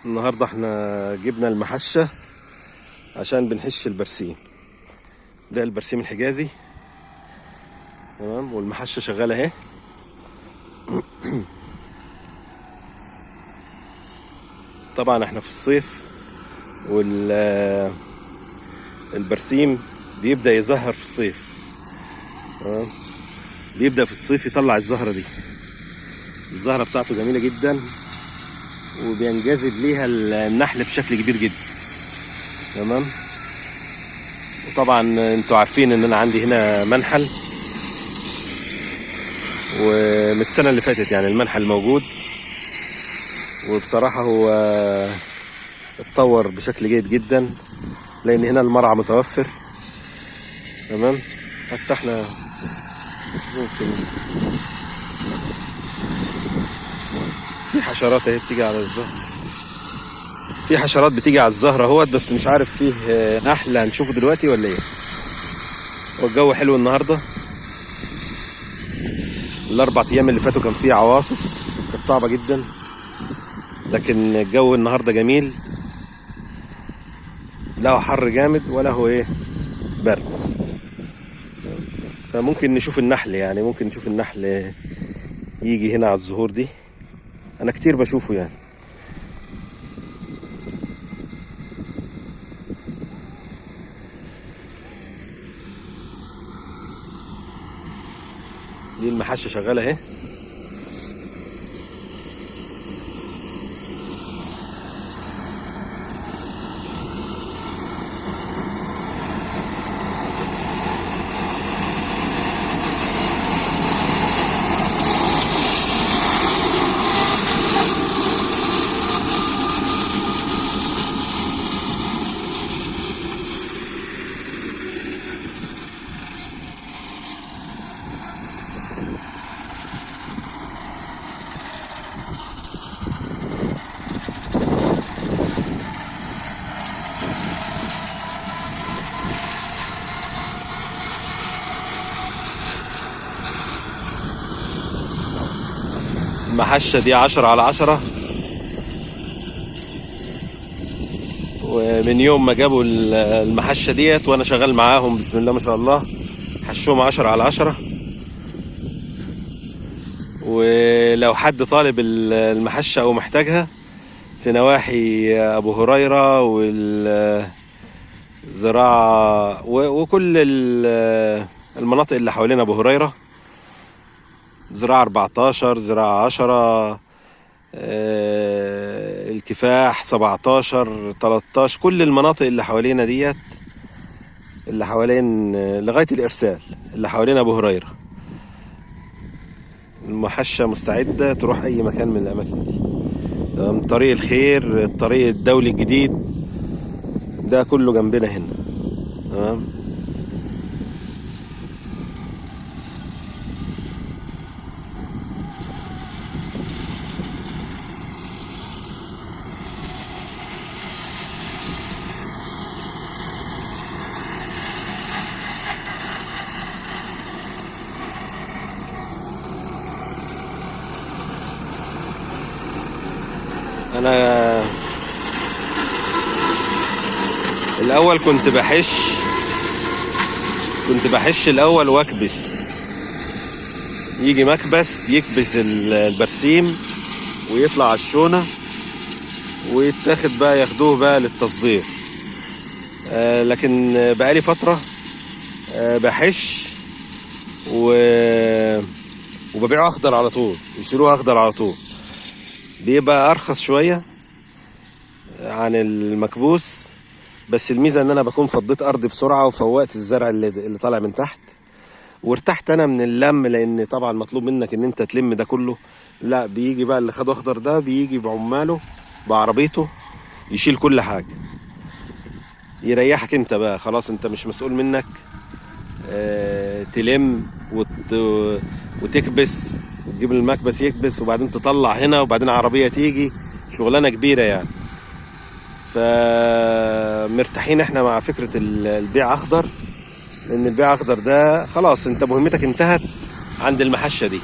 النهاردة احنا جبنا المحشة عشان بنحش البرسيم. ده البرسيم الحجازي، تمام، والمحشة شغالة اهي. طبعا احنا في الصيف والبرسيم بيبدأ يزهر في الصيف، تمام، بيبدأ في الصيف يطلع الزهرة دي. الزهرة بتاعته جميلة جدا وبينجذب ليها النحل بشكل كبير جدا، تمام. وطبعا انتوا عارفين ان انا عندي هنا منحل، ومن السنة اللي فاتت يعني المنحل موجود، وبصراحة هو اتطور بشكل جيد جدا لان هنا المرعى متوفر، تمام. حتى احنا ممكن في حشرات اهي بتيجي على الزهر، في حشرات بتيجي على الزهر اهوت، بس مش عارف فيه نحل هنشوفه دلوقتي ولا ايه. والجو حلو النهارده. الاربع ايام اللي فاتوا كان فيه عواصف، كانت صعبه جدا، لكن الجو النهارده جميل، لا هو حر جامد ولا هو ايه برد. فممكن نشوف النحل، يعني ممكن نشوف النحل يجي هنا على الزهور دي، انا كتير بشوفه يعني. دي المحشة شغالة اهي. المحشة دي 10/10، ومن يوم ما جابوا المحشة ديت وانا شغال معاهم بسم الله ما شاء الله، حشوهم 10/10. ولو حد طالب المحشة او محتاجها في نواحي ابو هريرة والزراعة وكل المناطق اللي حوالين ابو هريرة، زراعة 14، زراعة 10، الكفاح 17، 13، كل المناطق اللي حوالينا ديت، اللي حوالين لغاية الإرسال اللي حوالين أبو هريرة، المحشة مستعدة تروح أي مكان من الأماكن دي. طريق الخير، الطريق الدولي الجديد، ده كله جنبنا هنا، تمام. انا الاول كنت بحش الاول واكبس، يجي مكبس يكبس البرسيم ويطلع على الشونة ويتاخد بقى، ياخدوه بقى للتصدير. لكن بقالي فترة بحش وببيعه اخضر على طول، يشتروه اخضر على طول، بيبقى ارخص شوية عن المكبوس. بس الميزة ان انا بكون فضيت ارضي بسرعة وفوقت الزرع اللي طالع من تحت، وارتحت انا من اللم، لان طبعا مطلوب منك ان انت تلم ده كله. لا، بيجي بقى اللي خده اخضر ده بيجي بعماله بعربيته يشيل كل حاجة، يريحك انت بقى، خلاص انت مش مسؤول منك تلم وتكبس وتجيب المكبس يكبس وبعدين تطلع هنا وبعدين عربية تيجي، شغلانة كبيرة يعني. فمرتاحين احنا مع فكرة البيع اخضر، لان البيع اخضر ده خلاص انت مهمتك انتهت عند المحشة دي.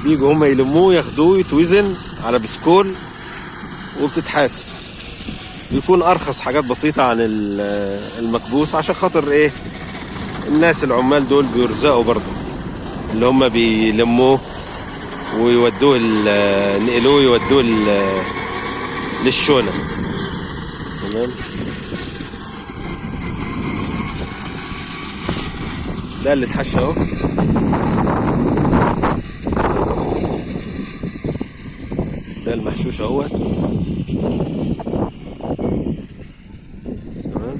بيجوا هم يلموه ياخدوه يتوزن على بسكول وبتتحاسب. بيكون ارخص حاجات بسيطة عن المكبوس، عشان خاطر ايه؟ الناس العمال دول بيرزقوا برضه، اللي هم بيلموه ويودوه نقلوه يودوه للشونة. تمام. ده اللي اتحشى اهو. ده المحشوش اهوت. تمام.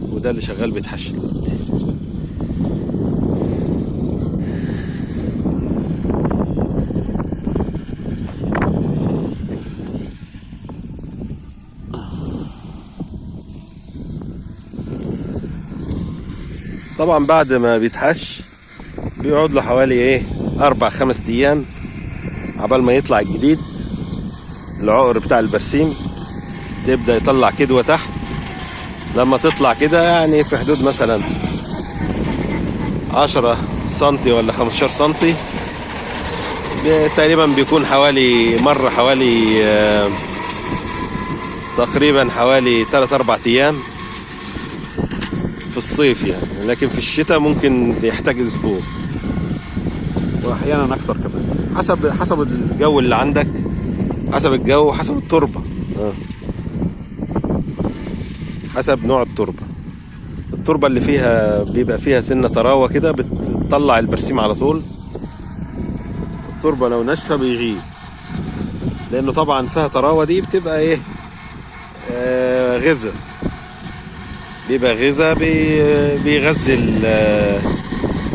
وده اللي شغال بيتحشى دلوقتي. طبعا بعد ما بيتحش بيقعد له حوالي 4-5 ايام عبال ما يطلع الجديد. العقر بتاع البرسيم تبدأ يطلع كدوة تحت. لما تطلع كده يعني في حدود مثلا 10 سنتي ولا 15 سنتي، تقريبا بيكون حوالي تقريبا حوالي 3-4 ايام في الصيف يعني. لكن في الشتاء ممكن يحتاج اسبوع واحيانا اكتر كمان، حسب الجو اللي عندك، حسب الجو وحسب التربه. حسب نوع التربه اللي فيها بيبقى فيها سنه طراوه كده بتطلع البرسيم على طول. التربه لو ناشفه بيغيب، لانه طبعا فيها طراوه، دي بتبقى غذاء. بيبقى غذاء بيغذي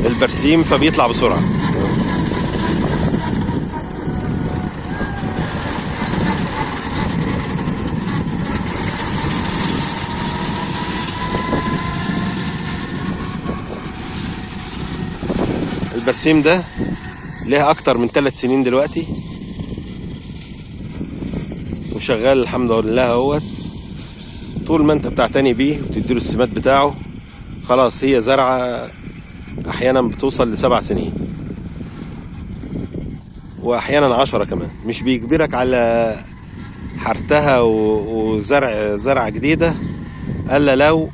البرسيم فبيطلع بسرعة. البرسيم ده ليه اكتر من 3 سنين دلوقتي وشغال الحمد لله اهوت. طول ما انت بتعتني بيه وتديله السماد بتاعه خلاص هي زرعة احيانا بتوصل ل7 سنين واحيانا 10 كمان. مش بيجبرك على حرتها وزرعة جديدة الا لو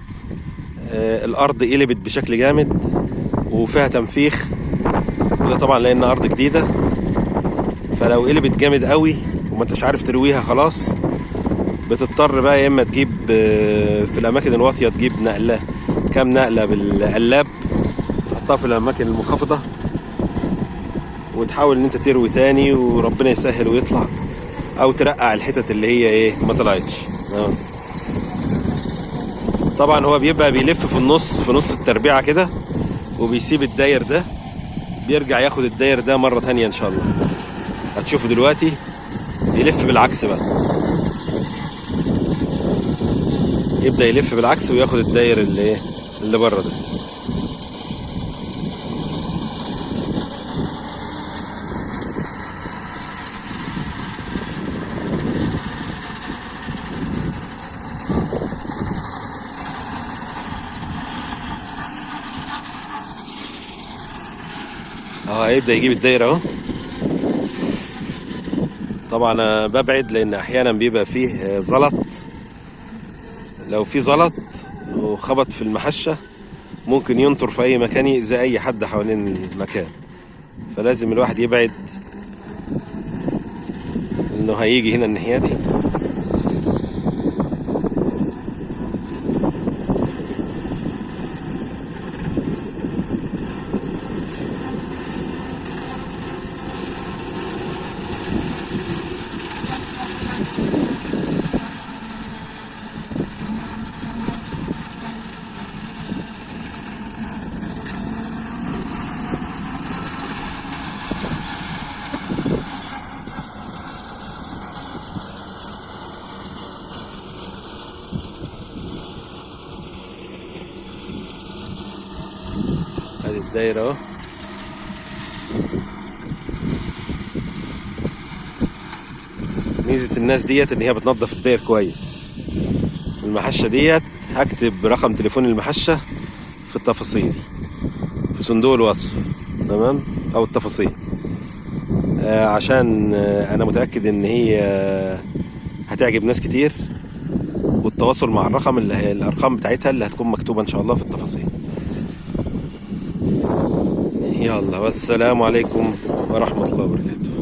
الارض قلبت بشكل جامد وفيها تنفيخ، وده طبعا لان ارض جديدة. فلو قلبت جامد قوي وما انتش عارف ترويها خلاص، بتضطر بقى يا اما تجيب في الاماكن الواطيه تجيب كام نقله بالقلاب تحطها في الاماكن المنخفضه، وتحاول ان انت تروي تاني وربنا يسهل ويطلع، او ترقع الحتت اللي هي ما طلعتش. طبعا هو بيبقى بيلف في نص التربيعه كده وبيسيب الداير ده، بيرجع ياخد الداير ده مره تانية ان شاء الله. هتشوفوا دلوقتي يلف بالعكس بقى، يبدأ يلف بالعكس وياخد الداير اللي بره ده. هيبدأ يجيب الدايرة اهو. طبعا انا ببعد لان احيانا بيبقى فيه زلط. لو في زلط وخبط في المحشة ممكن ينطر في اي مكان يأذي اي حد حوالين المكان، فلازم الواحد يبعد انه هيجي هنا الناحية دي. ادي الدايرة اهو. ميزة الناس ديت ان هي بتنظف الداير كويس. المحشة ديت هكتب رقم تليفون المحشة في التفاصيل في صندوق الوصف، تمام، او التفاصيل. عشان انا متأكد ان هي هتعجب ناس كتير، والتواصل مع الرقم اللي هي الارقام بتاعتها اللي هتكون مكتوبة ان شاء الله في التفاصيل. يلا والسلام عليكم ورحمة الله وبركاته.